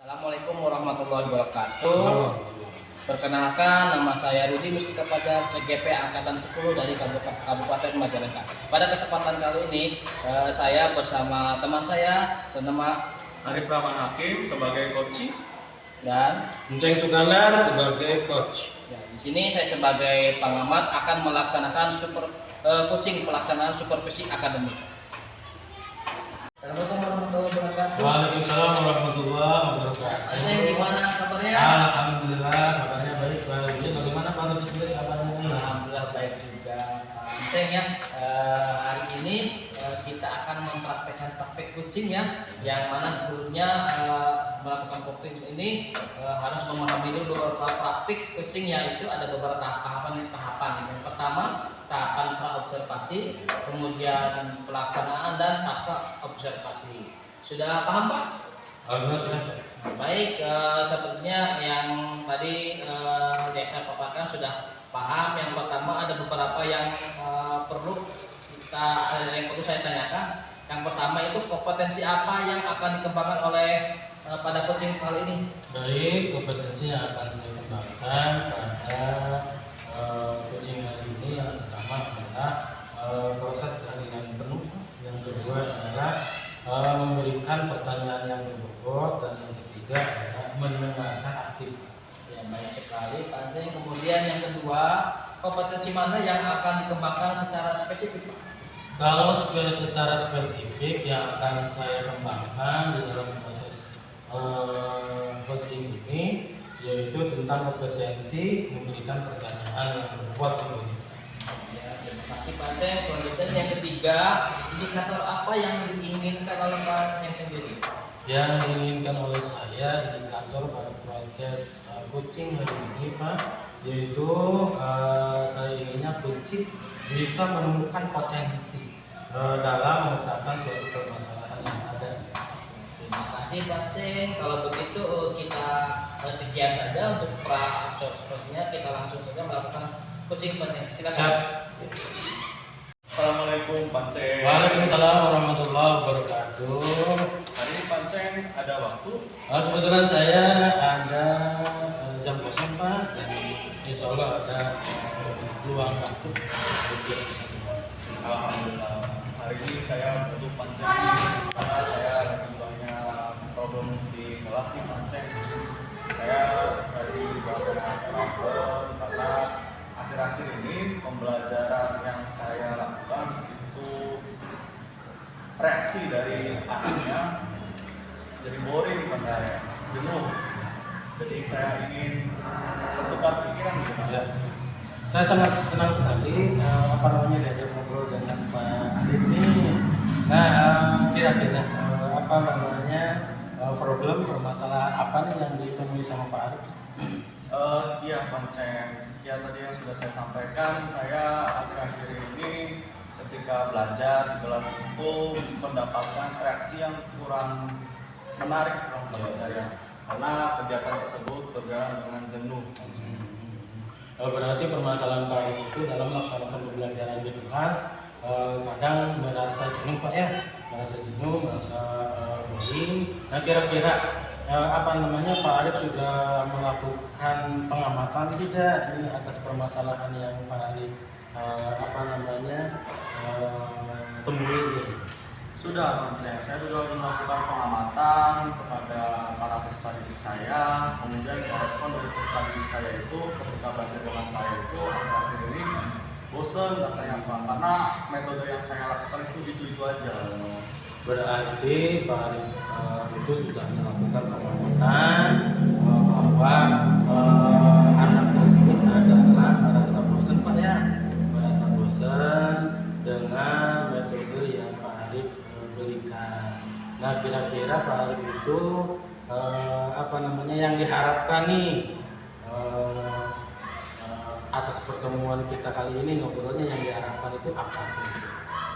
Assalamualaikum warahmatullahi wabarakatuh. Perkenalkan, nama saya Rudi Mustika Fajar, CGP Angkatan 10 dari Kabupaten Majalengka. Pada kesempatan kali ini, saya bersama teman saya bernama Arif Rahman Hakim sebagai coach dan Munceng Sukanar sebagai coach. ya, di sini saya sebagai pengamat akan melaksanakan coaching pelaksanaan supervisi akademik. Assalamualaikum warahmatullahi wabarakatuh. Waalaikumsalam warahmatullahi wabarakatuh. Aceh, gimana kabarnya? Alhamdulillah kabarnya baik. Ini bagaimana Pak Rudi sendiri kabarnya nih? Alhamdulillah baik juga. Ceng ya, hari ini kita akan mempraktekkan praktek coaching ya, yang mana sebelumnya melakukan coaching ini harus memahami dulu beberapa praktik coaching, yaitu ada beberapa tahapan. Yang pertama tahapan pra-observasi, kemudian pelaksanaan dan pasca observasi. Sudah paham Pak? Alhamdulillah sudah. Baik, sepertinya yang tadi saya paparkan sudah paham. Yang pertama ada beberapa yang perlu saya tanyakan. Yang pertama itu kompetensi apa yang akan dikembangkan oleh pada coaching kali ini? Baik, kompetensi yang akan saya kembangkan pada coaching hari ini yang pertama adalah proses jaringan penuh. Yang kedua adalah memberikan pertanyaan yang berbobot, dan yang ketiga adalah mendengarkan aktif. Ya, baik sekali Pak Aceh. Kemudian yang kedua, kompetensi mana yang akan dikembangkan secara spesifik Pak? Kalau secara spesifik yang akan saya kembangkan di dalam proses coaching ini, yaitu tentang kompetensi memberikan pertanyaan yang berbobot. Ya, terima kasih Pak Aceh. Selanjutnya yang ketiga, indikator apa yang diinginkan oleh Pak Aceh sendiri? Yang diinginkan oleh saya indikator pada proses coaching hari ini Pak, yaitu saya inginnya coaching bisa menemukan potensi dalam memecahkan suatu permasalahan yang ada. Terima kasih Pak Aceh. Kalau begitu kita sekian saja untuk pra-observasinya. Kita langsung saja melakukan coaching Pak Aceh. Silakan. Siap. Assalamualaikum Pak Ceng. Waalaikumsalam warahmatullahi wabarakatuh. Hari ini Pak Ceng ada waktu? Kebetulan saya ada jam kosong Pak, dan insya Allah ada luang waktu. Alhamdulillah. Hari ini saya butuh Pak Ceng karena saya lagi banyak problem di kelas nih Pak Ceng. Saya lagi banyak problem karena akhir-akhir ini pembelajaran yang saya lakukan itu reaksi dari anaknya jadi boring Pak saya, jenuh. Jadi saya ingin bertukar pikiran gitu. Ya. Saya sangat senang sekali diajak ngobrol dengan Pak Arif ini. Nah, kira-kira problem permasalahan apa nih yang ditemui sama Pak Arif? Iya Pak Ceng, ya tadi yang sudah saya sampaikan, saya akhir-akhir ini ketika belajar di kelas itu mendapatkan reaksi yang kurang menarik bagi saya, karena kegiatan tersebut berjalan dengan jenuh. Berarti permasalahan Pak Arif itu dalam melaksanakan pembelajaran di kelas kadang merasa jenuh Pak ya, merasa boring. Nah, kira-kira Pak Arif sudah melakukan pengamatan tidak ini atas permasalahan yang Pak Arif temui ini? Sudah Pak Ceng, saya sudah melakukan pengamatan kepada para peserta didik saya, kemudian respon dari peserta didik saya itu ketika belajar dengan saya itu akhir-akhir ini bosan katanya Pak, karena metode yang saya lakukan itu aja. Berarti Pak Arif itu sudah melakukan pengamatan bahwa anak tersebut adalah merasa bosan Pak ya, merasa bosan dengan metode yang Pak Arif berikan. Nah, kira-kira Pak Arif itu yang diharapkan nih atas pertemuan kita kali ini, ngobrolnya yang diharapkan itu apa?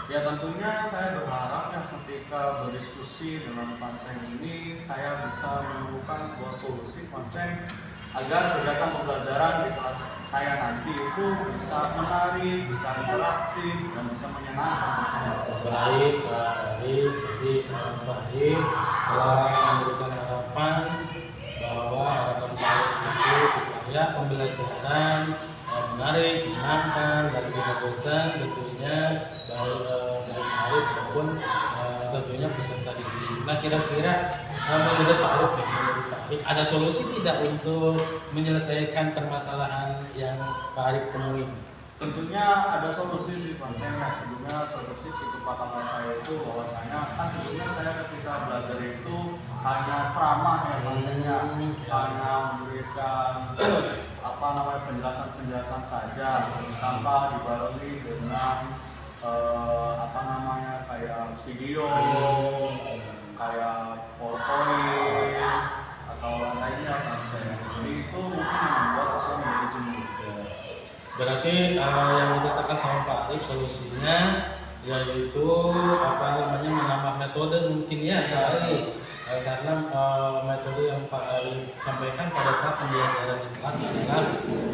Ya tentunya saya berharap ya ketika berdiskusi dengan Pak Ceng ini saya bisa menemukan sebuah solusi Pak Ceng agar kegiatan pembelajaran di kelas saya nanti itu bisa menarik, bisa interaktif, dan bisa menyenangkan. Baik, Pak Arif, jadi Pak Arif telah memberikan harapan supaya pembelajaran menarik, menyenangkan dan tidak bosan tentunya baik Arif maupun tentunya peserta didik. Nah kira-kira menurut Pak Arif ada solusi tidak untuk menyelesaikan permasalahan yang Pak Arif temui? Tentunya ada solusi sih Pak. Saya sebelumnya terbesit di kepala saya itu bahwasanya kan sebelumnya saya ketika belajar itu hanya ceramah ya Pak, hanya memberikan penjelasan saja tanpa dibarengi dengan kayak video, kayak PowerPoint atau lain-lainnya Pak. Jadi itu mungkin membuat sesuatu menjadi jenuh. Berarti yang dikatakan sama Pak Arif solusinya yaitu menambah metode mungkin ya Pak Arif. Karena metode yang Pak Arif sampaikan pada saat pembelajaran di kelas adalah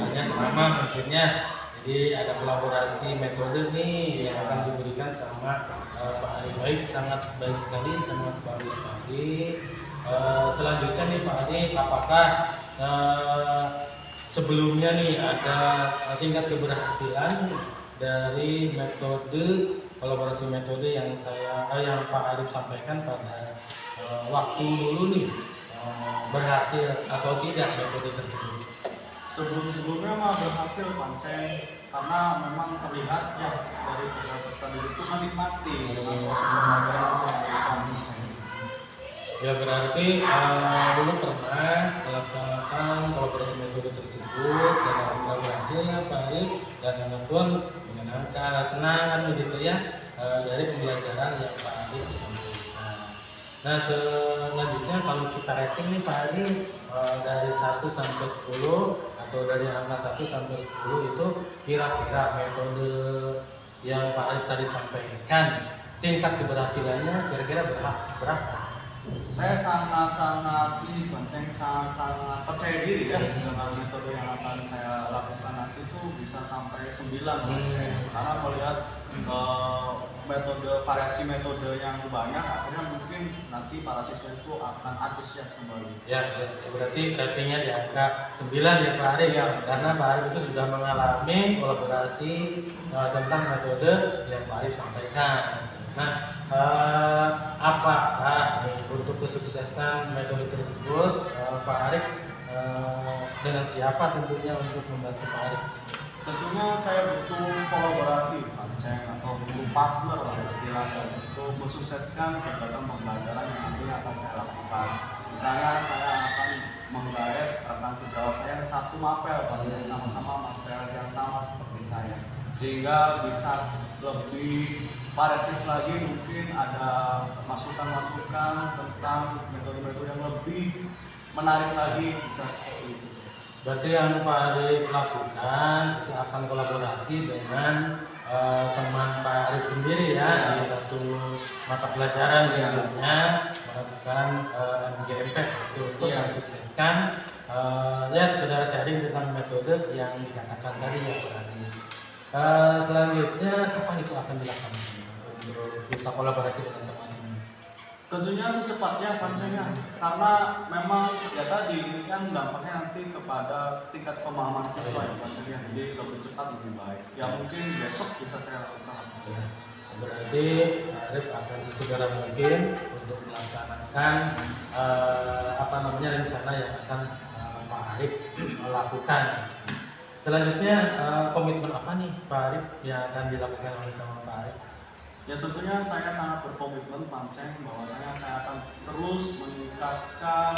hanya ceramah mungkinnya. Jadi ada kolaborasi metode nih yang akan diberikan sama Pak Arif. Baik, sangat baik sekali sama Pak Arif. Selanjutnya nih Pak Arif, apakah sebelumnya nih ada tingkat keberhasilan dari metode kolaborasi metode yang Pak Arif sampaikan pada waktu dulu nih, berhasil atau tidak metode tersebut? Sebelum-sebelumnya mah berhasil Panceng, karena memang terlihat ya dari peserta didik itu menikmati dengan proses pembelajaran yang saya berikan. Ya berarti dulu pernah melaksanakan kolaborasi metode tersebut dan alhamdulillah berhasil ya Pak Arif, dan anak pun menyenangkan, senang begitu ya dari pembelajaran yang Pak Arif sampaikan. Nah selanjutnya kalau kita rating nih Pak Arif dari 1 sampai 10 atau dari angka 1 sampai 10 itu kira-kira metode yang Pak Arif tadi sampaikan tingkat keberhasilannya kira-kira berapa? Saya sangat percaya diri ya dengan metode yang akan saya lakukan nanti itu bisa sampai 9 karena melihat variasi metode yang banyak, akhirnya mungkin nanti para siswa itu akan antusias kembali. Ya berarti ratingnya di angka 9 ya Pak Arif ya, karena Pak Arif itu sudah mengalami kolaborasi tentang metode yang Pak Arif sampaikan. Nah, apakah untuk kesuksesan metode tersebut Pak Arif dengan siapa tentunya untuk membantu Pak Arif? Tentunya saya butuh kolaborasi atau butuh partner lah istilahnya untuk mensukseskan kegiatan pembelajaran yang nantinya akan saya lakukan. Misalnya saya akan menggait rekan sejawat saya satu mapel, sama-sama mapel yang sama seperti saya, sehingga bisa lebih variatif lagi, mungkin ada masukan-masukan tentang metode-metode yang lebih menarik lagi, bisa seperti itu. Berarti yang Pak Arif lakukan itu akan kolaborasi dengan teman Pak Arif sendiri ya di satu mata pelajaran tentunya melakukan MGMP untuk mensukseskan ya sekedar sharing tentang metode yang dikatakan tadi ya Pak Arif. Selanjutnya kapan itu akan dilakukan untuk bisa kolaborasi dengan teman ini? Tentunya secepatnya Pancenya, karena memang ya tadi ini kan dampaknya nanti kepada tingkat pemahaman siswa ya Pancenya, jadi lebih cepat lebih baik. Ya mungkin besok bisa saya lakukan. Berarti Arif akan sesegera mungkin untuk melaksanakan rencana yang akan Pak Arif lakukan. Selanjutnya komitmen apa nih Pak Arif yang akan dilakukan oleh sama Pak Arif? Ya tentunya saya sangat berkomitmen Panceng bahwasanya saya akan terus meningkatkan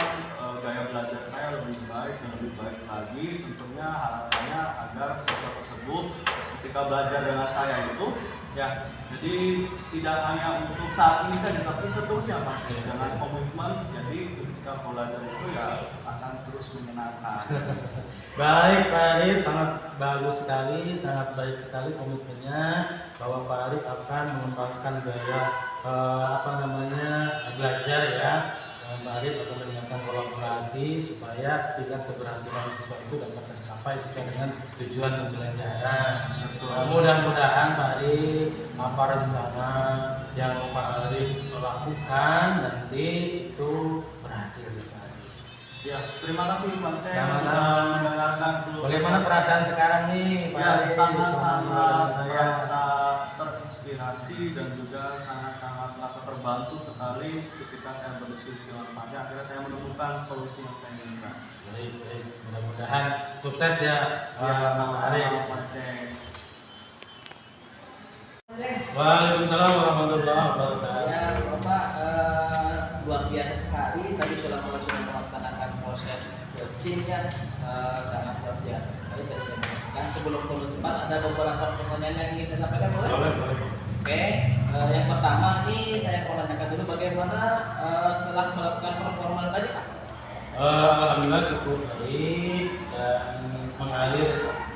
gaya belajar saya lebih baik dan lebih baik lagi. Tentunya harapannya agar siswa tersebut ketika belajar dengan saya itu ya jadi tidak hanya untuk saat ini saja tapi seterusnya Panceng dengan komitmen, jadi ketika belajar itu ya akan terus menyenangkan. Baik Pak Arif, sangat bagus sekali, sangat baik sekali komitmennya bahwa Pak Arif akan mengembangkan gaya belajar ya. Pak Arif akan menyiapkan kolaborasi supaya tingkat keberhasilan siswa itu dapat tercapai sesuai dengan tujuan pembelajaran. Mudah-mudahan Pak Arif apa rencana yang Pak Arif lakukan nanti itu berhasil Pak Arif. Ya, terima kasih Pak Ceng Sama-sama. sudah mendengarkan keluh Bagaimana kesah perasaan sekarang nih, Pak Ya, Ari? sangat-sangat Saya. merasa terinspirasi dan juga sangat-sangat merasa terbantu sekali ketika saya berdiskusi dengan Pak Ceng. Akhirnya saya menemukan solusi yang saya inginkan. Baik, baik. Mudah-mudahan sukses ya, Ya, Pak Ari. sama-sama Pak Ceng. Waalaikumsalam warahmatullahi wabarakatuh. Ya, Bapak luar biasa sekali. Tadi sudah melaksanakan proses coachingnya, sangat luar biasa sekali dan saya menyaksikan. Sebelum penutupan ada beberapa pertanyaan yang ingin saya sampaikan, boleh? Boleh, boleh. Oke, yang pertama ini saya mau tanyakan dulu bagaimana setelah melakukan performa tadi, Pak? Alhamdulillah cukup baik dan mengalir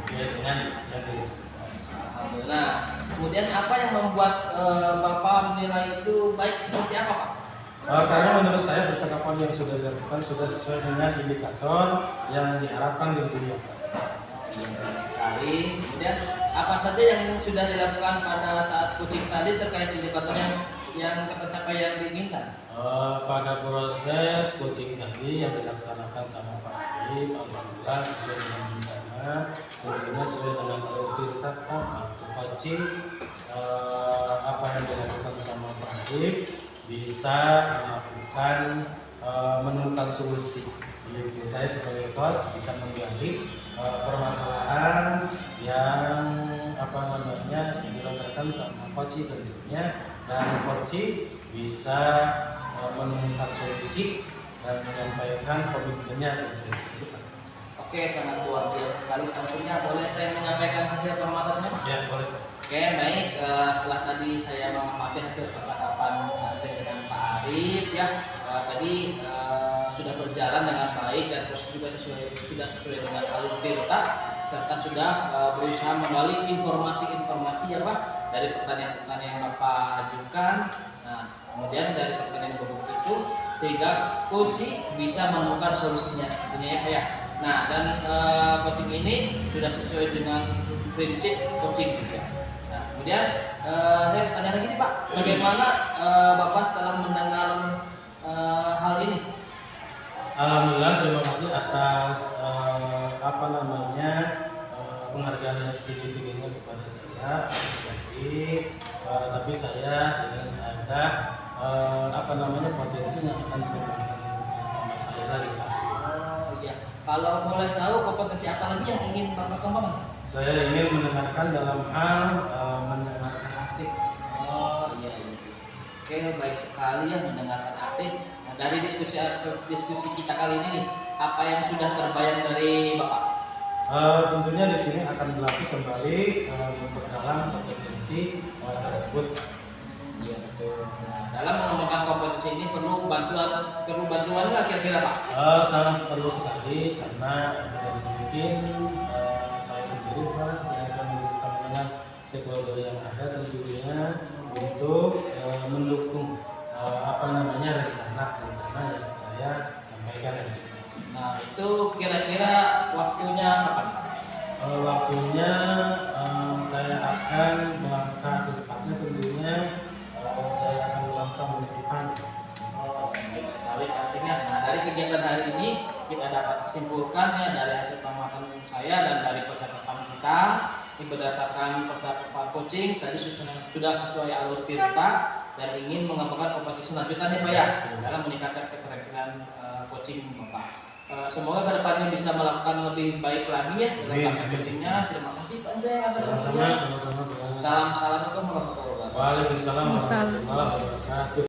sesuai dengan yang diinginkan. Alhamdulillah. Kemudian apa yang membuat Bapak menilai itu baik seperti apa, Pak? Karena menurut saya percakapan yang sudah dilakukan sudah sesuai dengan indikator yang diharapkan di dunia. Iya, benar sekali. Kemudian apa saja yang sudah dilakukan pada saat coaching tadi terkait indikator yang tercapai yang diinginkan? Pada proses coaching tadi yang dilaksanakan sama Pak Ari, alhamdulillah sesuai dengan rencana, tentunya sesuai dengan kita waktu coaching, apa yang dilakukan sama Pak Ari bisa melakukan menemukan solusi. Jadi saya sebagai coach bisa menggali permasalahan yang dilontarkan sama coach tentunya, dan coach bisa menemukan solusi dan menyampaikan komitmennya. Oke, sangat luar biasa sekali. Tentunya boleh saya menyampaikan hasil pengamatan saya? Ya, boleh. Oke, baik. Setelah tadi saya mengamati hasil percakapan saya dengan Pak Arif, ya, tadi sudah berjalan dengan baik dan proses juga sudah sesuai dengan alur tirta, serta sudah berusaha menggali informasi-informasi ya Pak dari pertanyaan-pertanyaan yang Bapak ajukan. Nah, kemudian dari pertanyaan Bapak itu sehingga coach bisa menemukan solusinya, tentunya ya Pak ya. Nah, dan coaching ini sudah sesuai dengan prinsip coaching juga. Nah, kemudian saya tanya lagi nih Pak, bagaimana Bapak setelah mendengar hal ini? Alhamdulillah, terima kasih atas penghargaan yang spesifik ini kepada saya, apresiasi. Tapi saya ingin ada potensi yang akan dikembangkan sama saya lagi, Pak. Oh iya, kalau boleh tahu kompetensi apa lagi yang ingin Bapak kembangkan? Saya ingin mendengarkan dalam hal mendengarkan aktif. Oh iya. Oke, baik sekali ya mendengarkan aktif. Nah, dari diskusi kita kali ini nih, apa yang sudah terbayang dari Bapak? Tentunya di sini akan berlatih kembali memperdalam kompetensi tersebut. Iya betul. Nah, dalam mengembangkan kompetensi ini perlu bantuan nggak kira-kira Pak? Sangat perlu sekali karena tidak mungkin saya sendiri Pak, saya akan bersama dengan stakeholder yang ada tentunya untuk mendukung rencana yang saya sampaikan. Nah itu kira-kira waktunya kapan? Waktunya saya akan melangkah secepatnya tentunya, saya akan melangkah minggu depan. Baik sekali pastinya. Nah dari kegiatan hari ini kita dapat simpulkan ya dari hasil pengamatan saya dan dari percakapan kita ini berdasarkan percakapan coaching tadi sudah sesuai alur tirta dan ingin mengembangkan kompetisi lanjutan ya Pak ya dalam meningkatkan keterampilan coaching Bapak. Semoga kedepannya bisa melakukan lebih baik lagi ya dalam praktek coachingnya. Terima kasih Pak Anjay atas waktunya. Sama-sama. Assalamualaikum warahmatullahi wabarakatuh. Waalaikumsalam warahmatullahi wabarakatuh.